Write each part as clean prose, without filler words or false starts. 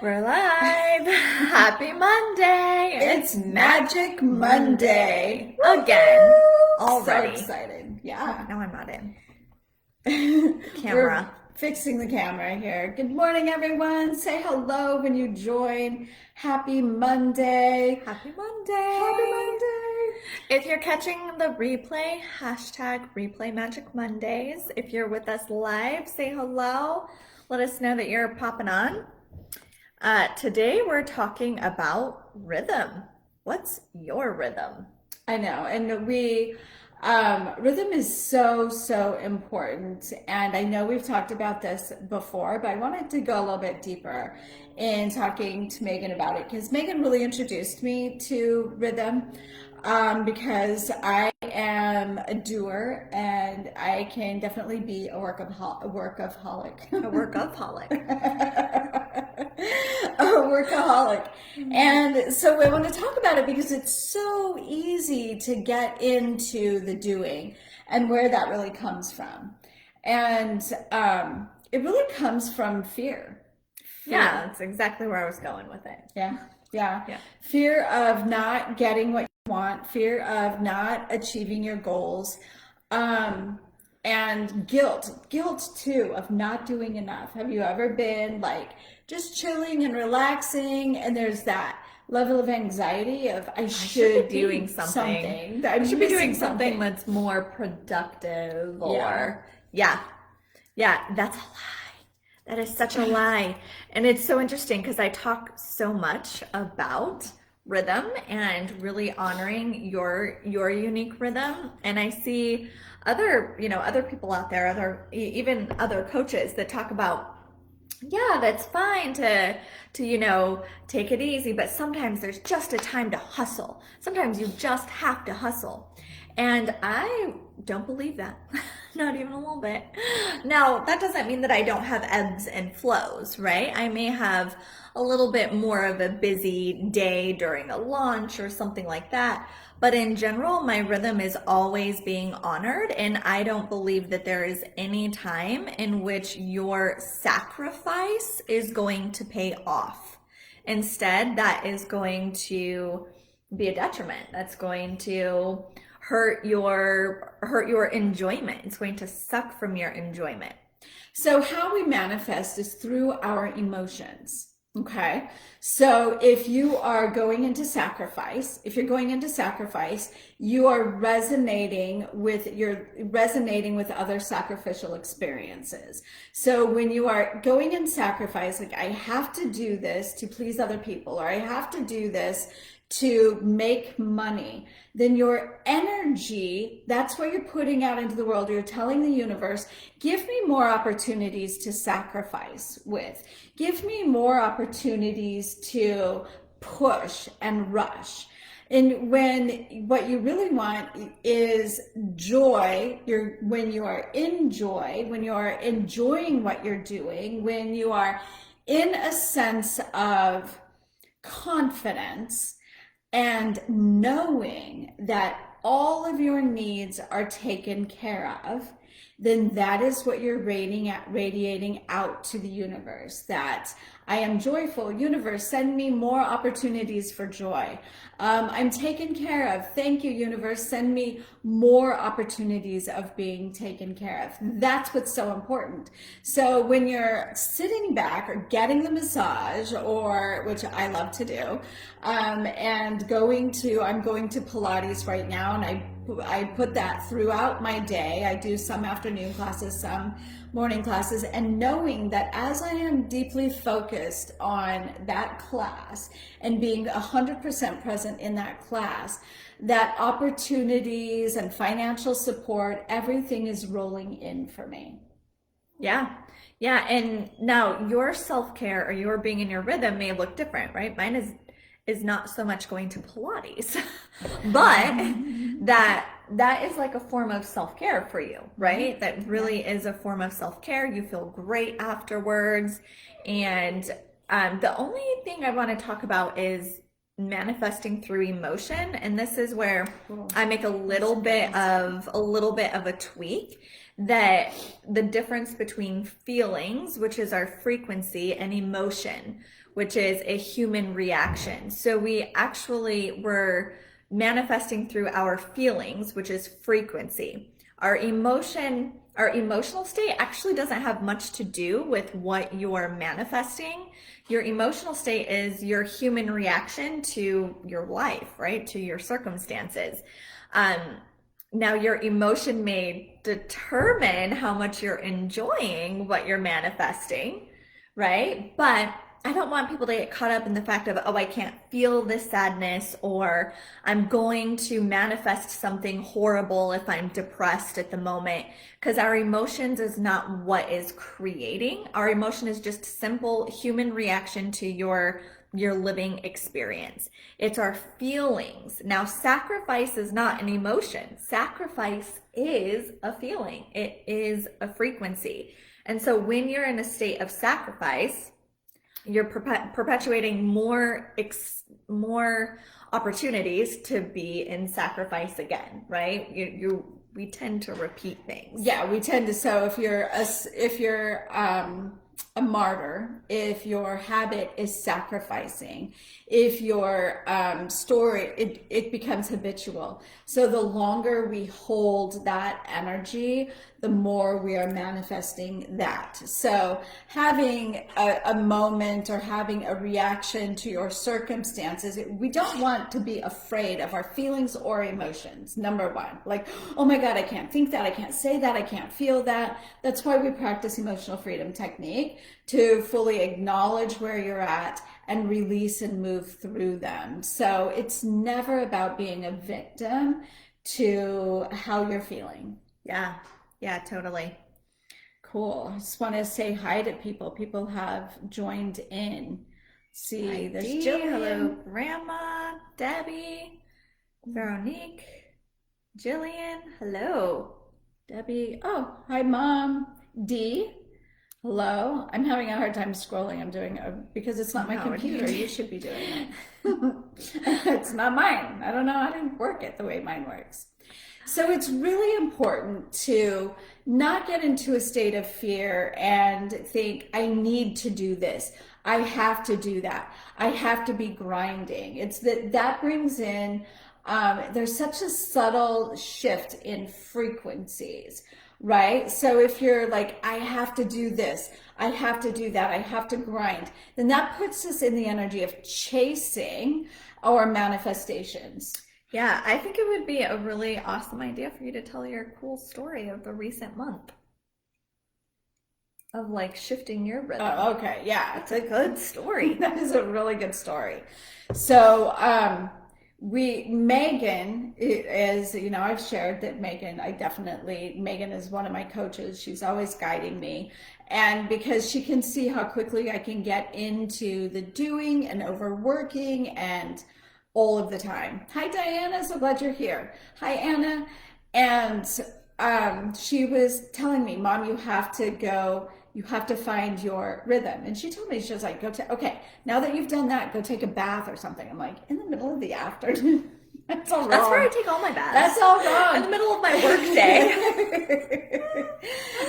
We're live. Happy Monday. It's Magic Monday. Again. So Already. excited. Yeah. No, I'm not in. We're fixing the camera here. Good morning, everyone. Say hello when you join. Happy Monday. Happy Monday. Happy Monday. If you're catching the replay, hashtag replay Magic Mondays. If you're with us live, say hello. Let us know that you're popping on. Today we're talking about rhythm. What's your rhythm? I know, and rhythm is so important. And I know we've talked about this before, but I wanted to go a little bit deeper in talking to Megan about it because Megan really introduced me to rhythm. Because I am a doer and I can definitely be a workaholic. A workaholic. A workaholic. And so I want to talk about it because it's so easy to get into the doing and where that really comes from. And it really comes from fear. Yeah, that's exactly where I was going with it. Yeah. Fear of not getting what you want, fear of not achieving your goals, and guilt too of not doing enough. Have you ever been like just chilling and relaxing and there's that level of anxiety of I should be doing something. I should be doing something that's more productive or yeah, that's a lie. That is such a lie. And it's so interesting because I talk so much about rhythm and really honoring your unique rhythm. And I see other people out there, even other coaches that talk about, yeah, that's fine to take it easy, but sometimes there's just a time to hustle. Sometimes you just have to hustle. And I don't believe that. Not even a little bit. Now, that doesn't mean that I don't have ebbs and flows, right? I may have a little bit more of a busy day during a launch or something like that. But in general, my rhythm is always being honored. And I don't believe that there is any time in which your sacrifice is going to pay off. Instead, that is going to be a detriment. That's going to hurt your enjoyment. It's going to suck from your enjoyment. So how we manifest is through our emotions. Okay. So if you are going into sacrifice, you are resonating with other sacrificial experiences. So when you are going in sacrifice, like I have to do this to please other people, or I have to do this to make money, then your energy, that's what you're putting out into the world. You're telling the universe, give me more opportunities to sacrifice with. Give me more opportunities to push and rush. And when what you really want is joy, when you are in joy, when you are enjoying what you're doing, when you are in a sense of confidence, and knowing that all of your needs are taken care of, then that is what you're radiating out to the universe. That I am joyful. Universe, send me more opportunities for joy. I'm taken care of. Thank you, universe. Send me more opportunities of being taken care of. That's what's so important. So when you're sitting back or getting the massage, or which I love to do, and I'm going to Pilates right now, and I put that throughout my day. I do some afternoon classes, some morning classes, and knowing that as I am deeply focused on that class and being 100% present in that class, that opportunities and financial support, everything is rolling in for me. Yeah. And now your self-care or your being in your rhythm may look different, right? Mine is not so much going to Pilates, but that is like a form of self-care for you, right? That really is a form of self-care. You feel great afterwards. And the only thing I want to talk about is manifesting through emotion. And this is where I make a little bit of a tweak, that the difference between feelings, which is our frequency, and emotion, which is a human reaction. So we actually were manifesting through our feelings, which is frequency. Our emotional state actually doesn't have much to do with what you're manifesting. Your emotional state is your human reaction to your life, right? To your circumstances. Now your emotion may determine how much you're enjoying what you're manifesting, right? But I don't want people to get caught up in the fact of, oh, I can't feel this sadness, or I'm going to manifest something horrible if I'm depressed at the moment, because our emotions is not what is creating. Our emotion is just simple human reaction to your living experience. It's our feelings. Now, sacrifice is not an emotion. Sacrifice is a feeling. It is a frequency. And so when you're in a state of sacrifice, you're perpetuating more opportunities to be in sacrifice again, right? We tend to repeat things. Yeah, we tend to. So if you're a martyr, if your habit is sacrificing, if your story, it becomes habitual. So the longer we hold that energy, the more we are manifesting that. So having a moment or having a reaction to your circumstances, we don't want to be afraid of our feelings or emotions. Number one, like, oh my God, I can't think that, I can't say that, I can't feel that. That's why we practice emotional freedom technique, to fully acknowledge where you're at and release and move through them. So it's never about being a victim to how you're feeling. Yeah. Yeah, totally. Cool. I just want to say hi to people. People have joined in. See, Hi, there's Dee. Jillian. Hello, Grandma, Debbie, Veronique, Jillian. Hello. Debbie. Oh, hi, Mom. Dee. Hello. I'm having a hard time scrolling. I'm doing because it's not my computer. You should be doing it. It's not mine. I don't know how to work it the way mine works. So it's really important to not get into a state of fear and think, I need to do this. I have to do that. I have to be grinding. It's that brings in, there's such a subtle shift in frequencies, right? So if you're like, I have to do this, I have to do that, I have to grind, then that puts us in the energy of chasing our manifestations. Yeah, I think it would be a really awesome idea for you to tell your cool story of the recent month of like shifting your rhythm. Oh, okay. Yeah. It's a good story. That is a really good story. So, Megan is, I've shared that Megan is one of my coaches. She's always guiding me. And because she can see how quickly I can get into the doing and overworking and all of the time. Hi, Diana. So glad you're here. Hi, Anna. And she was telling me, Mom, you have to find your rhythm. And she told me, she was like, okay, now that you've done that, go take a bath or something. I'm like, in the middle of the afternoon? That's all wrong. That's where I take all my baths. That's all wrong. In the middle of my work day.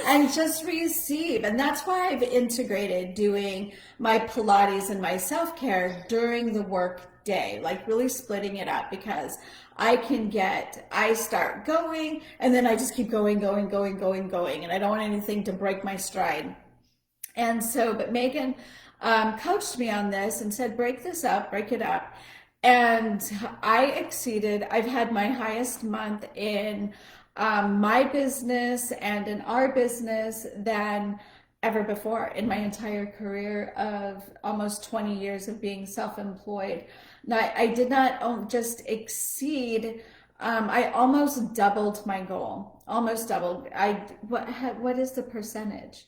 And just receive. And that's why I've integrated doing my Pilates and my self-care during the work day, like really splitting it up, because I start going and then I just keep going. And I don't want anything to break my stride. And so, but Megan coached me on this and said, break it up. And I've had my highest month in my business and in our business than ever before in my entire career of almost 20 years of being self-employed. Now, I did not just exceed, I almost doubled my goal, almost doubled. What is the percentage?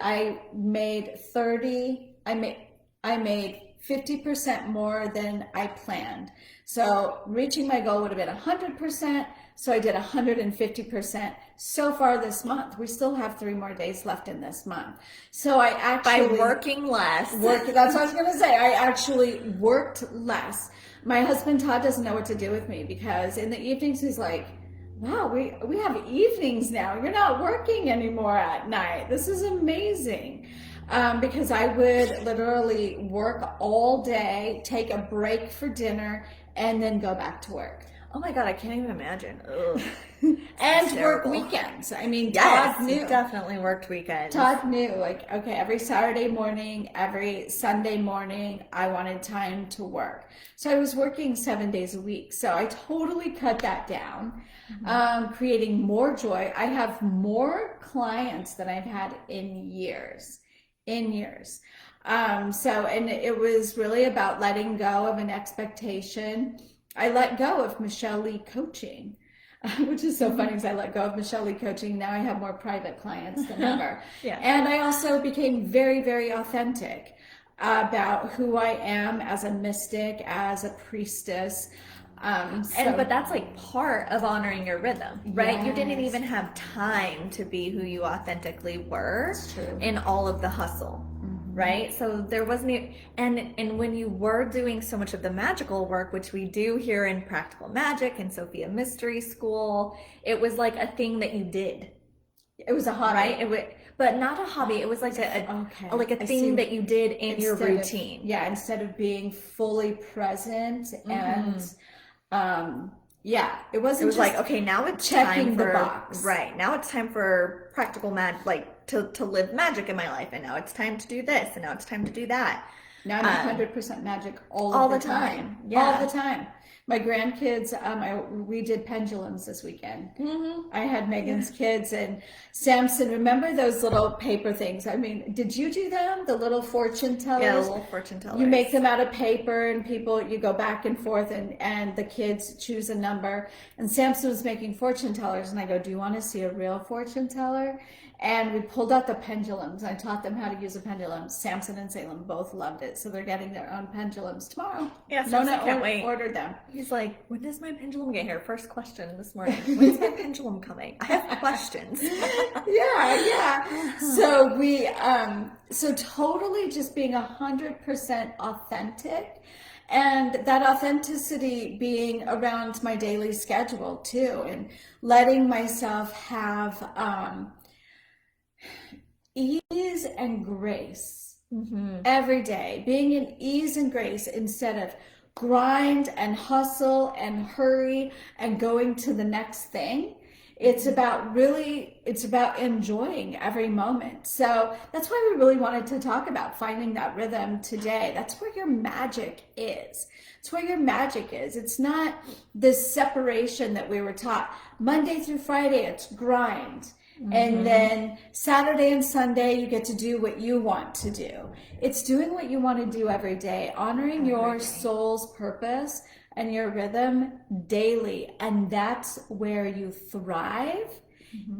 I made 50% more than I planned. So reaching my goal would have been 100%. So I did 150% so far this month. We still have 3 more days left in this month. So I actually... By working less. That's what I was going to say. I actually worked less. My husband, Todd, doesn't know what to do with me, because in the evenings he's like, wow, we have evenings now. You're not working anymore at night. This is amazing. because I would literally work all day, take a break for dinner, and then go back to work. Oh my God, I can't even imagine. Ugh. And work weekends. I mean, Yes, Todd knew. definitely worked weekends. Todd knew, like, okay, every Saturday morning, every Sunday morning, I wanted time to work. So I was working 7 days a week. So I totally cut that down, creating more joy. I have more clients than I've had in years. And it was really about letting go of an expectation. I let go of Michelle Lee coaching, which is so funny because I let go of Michelle Lee coaching. Now I have more private clients than ever. Yeah. And I also became very, very authentic about who I am as a mystic, as a priestess. But that's like part of honoring your rhythm, right? Yes. You didn't even have time to be who you authentically were true. in all of the hustle. Right? So there wasn't, and when you were doing so much of the magical work, which we do here in Practical Magic and Sophia Mystery School, it was like a thing that you did. It was a hobby. Right? but not a hobby. It was like a thing that you did in your routine. Instead of being fully present and it wasn't. It was like, okay, now it's checking time for the box. Right. Now it's time for practical magic, like to live magic in my life, and now it's time to do this, and now it's time to do that. Now I'm 100% magic all the time. Yeah. All the time. My grandkids, we did pendulums this weekend. I had Megan's kids and Samson. Remember those little paper things? I mean, did you do them? The little fortune tellers? Yeah, the little fortune tellers. You make them out of paper and you go back and forth and the kids choose a number. And Samson was making fortune tellers and I go, do you want to see a real fortune teller? And we pulled out the pendulums. I taught them how to use a pendulum. Samson and Salem both loved it. So they're getting their own pendulums tomorrow. Yeah, so I can't wait. Ordered them. He's like, when does my pendulum get here? First question this morning. When's my pendulum coming? I have questions. Yeah. So so totally just being 100% authentic. And that authenticity being around my daily schedule too. And letting myself have ease and grace every day, being in ease and grace instead of grind and hustle and hurry and going to the next thing. It's about enjoying every moment. So that's why we really wanted to talk about finding that rhythm today. That's where your magic is. It's where your magic is. It's not this separation that we were taught. Monday through Friday, it's grind. And then Saturday and Sunday, you get to do what you want to do. It's doing what you want to do every day, honoring your soul's purpose and your rhythm daily. And that's where you thrive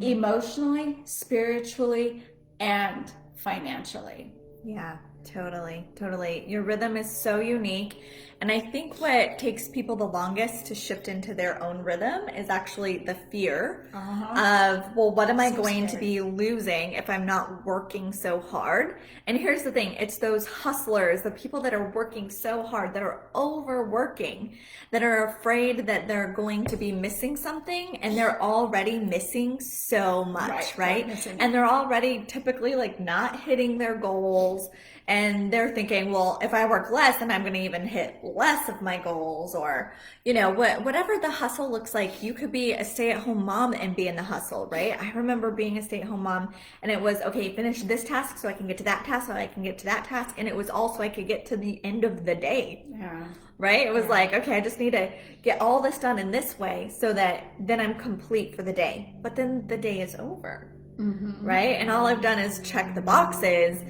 emotionally, spiritually, and financially. Yeah, totally. Your rhythm is so unique. And I think what takes people the longest to shift into their own rhythm is actually the fear of, well, what am I going to be losing if I'm not working so hard? And here's the thing, it's those hustlers, the people that are working so hard, that are overworking, that are afraid that they're going to be missing something, and they're already missing so much, right? And they're already typically like not hitting their goals. And they're thinking, well, if I work less, then I'm going to even hit less of my goals, or, whatever the hustle looks like. You could be a stay-at-home mom and be in the hustle, right? I remember being a stay-at-home mom, and it was, okay, finish this task so I can get to that task, so I can get to that task. And it was also, I could get to the end of the day. Yeah. Right? It was like, okay, I just need to get all this done in this way so that then I'm complete for the day. But then the day is over, right? And all I've done is check the boxes,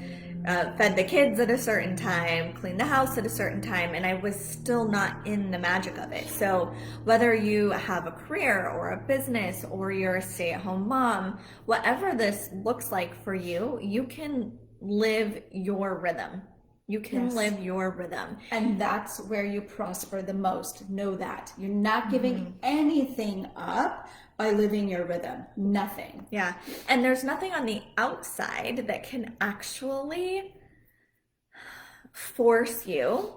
fed the kids at a certain time, cleaned the house at a certain time, and I was still not in the magic of it. So whether you have a career or a business or you're a stay-at-home mom, whatever this looks like for you, you can live your rhythm. You can live your rhythm. And that's where you prosper the most. Know that. You're not giving anything up by living your rhythm. Nothing. Yeah. And there's nothing on the outside that can actually force you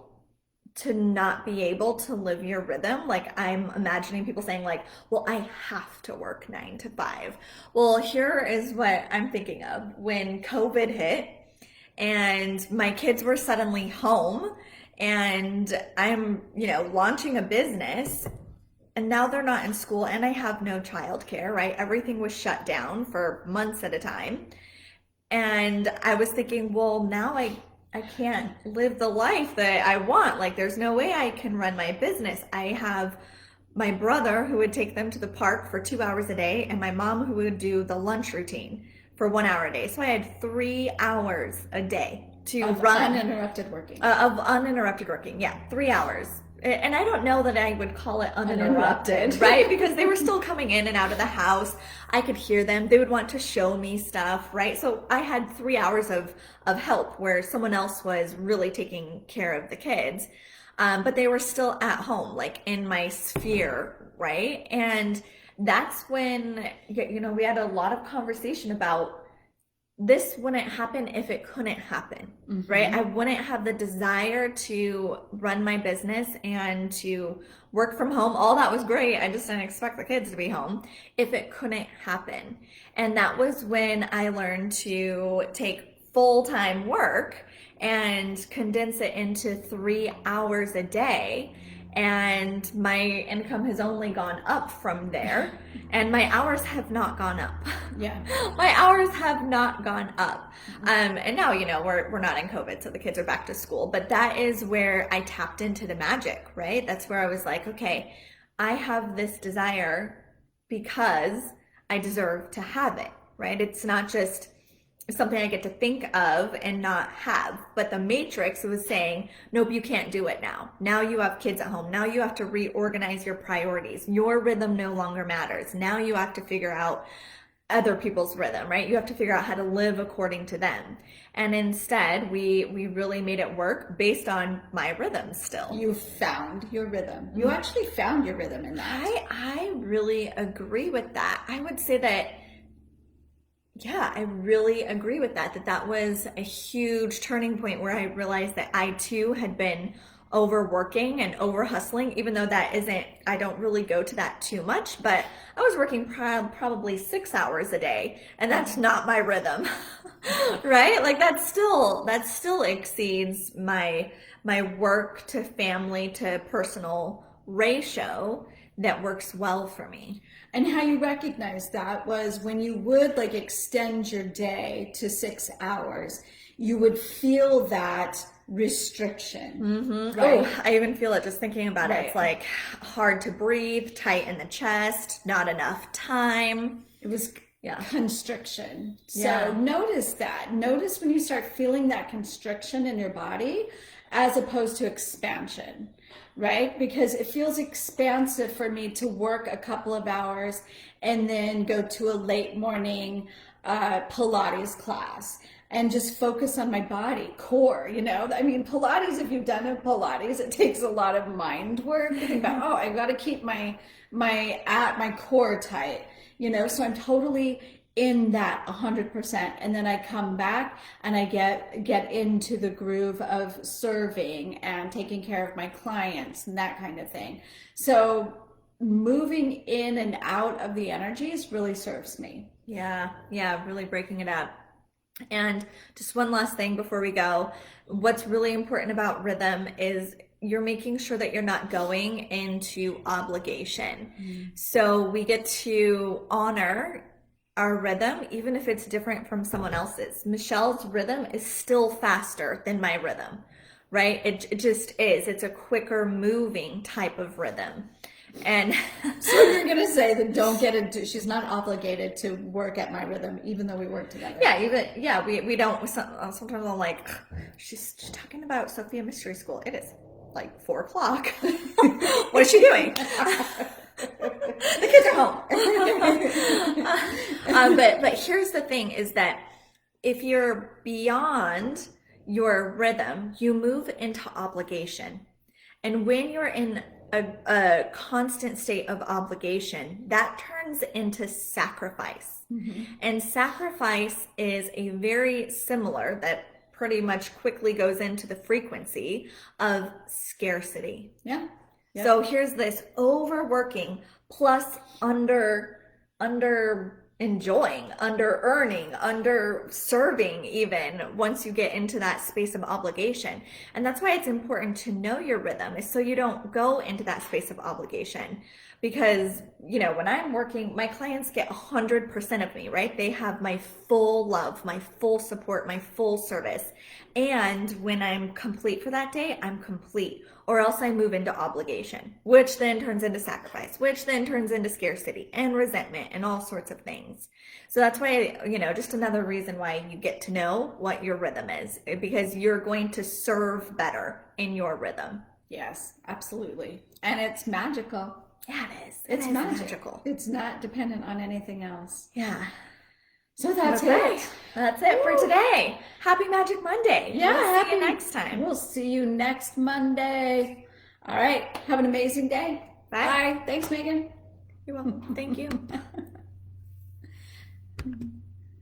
to not be able to live your rhythm. Like, I'm imagining people saying like, well, I have to work 9 to 5. Well, here is what I'm thinking of. When COVID hit, and my kids were suddenly home, and I'm, launching a business, and now they're not in school, and I have no childcare, right? Everything was shut down for months at a time. And I was thinking, well, now I can't live the life that I want. Like, there's no way I can run my business. I have my brother who would take them to the park for 2 hours a day, and my mom who would do the lunch routine for 1 hour a day. So I had 3 hours a day to run. Uninterrupted working. Of uninterrupted working. Yeah, 3 hours. And I don't know that I would call it uninterrupted, right? Because they were still coming in and out of the house. I could hear them. They would want to show me stuff, right? So I had 3 hours of help where someone else was really taking care of the kids. But they were still at home, like in my sphere, right? And that's when, we had a lot of conversation about this wouldn't happen if it couldn't happen, right? I wouldn't have the desire to run my business and to work from home. All that was great. I just didn't expect the kids to be home if it couldn't happen. And that was when I learned to take full-time work and condense it into 3 hours a day. And my income has only gone up from there, and my hours have not gone up. Yeah. My hours have not gone up. And now, we're not in COVID, so the kids are back to school, but that is where I tapped into the magic, right? That's where I was like, okay, I have this desire because I deserve to have it, right? It's not just something I get to think of and not have. But the Matrix was saying, nope, you can't do it now. Now you have kids at home. Now you have to reorganize your priorities. Your rhythm no longer matters. Now you have to figure out other people's rhythm, right? You have to figure out how to live according to them. And instead, we really made it work based on my rhythm still. You found your rhythm. You actually found your rhythm in that. I really agree with that. I would say that, yeah, I really agree with that that was a huge turning point where I realized that I too had been overworking and over hustling, even though I don't really go to that too much, but I was working probably 6 hours a day, and that's not my rhythm, right? Like that still exceeds my work to family to personal ratio that works well for me. And how you recognized that was when you would extend your day to 6 hours, you would feel that restriction. Right? Oh, I even feel it just thinking about Right. it. It's like hard to breathe, tight in the chest, not enough time. It was Yeah. constriction. So Yeah. notice that. Notice when you start feeling that constriction in your body as opposed to expansion, right? Because it feels expansive for me to work a couple of hours and then go to a late morning Pilates class and just focus on my body, core, I mean, Pilates, if you've done a Pilates, it takes a lot of mind work. Thinking about, oh, I've got to keep my core tight, so I'm totally in that 100%. And then I come back and I get into the groove of serving and taking care of my clients and that kind of thing. So moving in and out of the energies really serves me. Yeah, really breaking it up. And just one last thing before we go. What's really important about rhythm is you're making sure that you're not going into obligation. So we get to honor our rhythm, even if it's different from someone else's. Michelle's rhythm is still faster than my rhythm, right? It just is. It's a quicker moving type of rhythm. And so you're gonna say that she's not obligated to work at my rhythm, even though we work together. We don't. Sometimes I'm like, she's talking about Sophia Mystery School. It is like 4:00. What is she doing? The kids are home. But here's the thing: is that if you're beyond your rhythm, you move into obligation, and when you're in a constant state of obligation, that turns into sacrifice. And sacrifice is a very similar, that pretty much quickly goes into the frequency of scarcity. Yeah. So here's this overworking plus under enjoying, under earning, under serving, even once you get into that space of obligation. And that's why it's important to know your rhythm, is so you don't go into that space of obligation. Because, you know, when I'm working, my clients get 100% of me, right? They have my full love, my full support, my full service. And when I'm complete for that day, I'm complete. Or else I move into obligation, which then turns into sacrifice, which then turns into scarcity and resentment and all sorts of things. So that's why, you know, just another reason why you get to know what your rhythm is, because you're going to serve better in your rhythm. Yes, absolutely. And it's magical. Yeah, it is. It's magical. It's not dependent on anything else. Yeah. So that's it. That's it for today. Happy Magic Monday. Yeah. We'll see you next time. We'll see you next Monday. All right. Have an amazing day. Bye. Thanks, Megan. You're welcome. Thank you.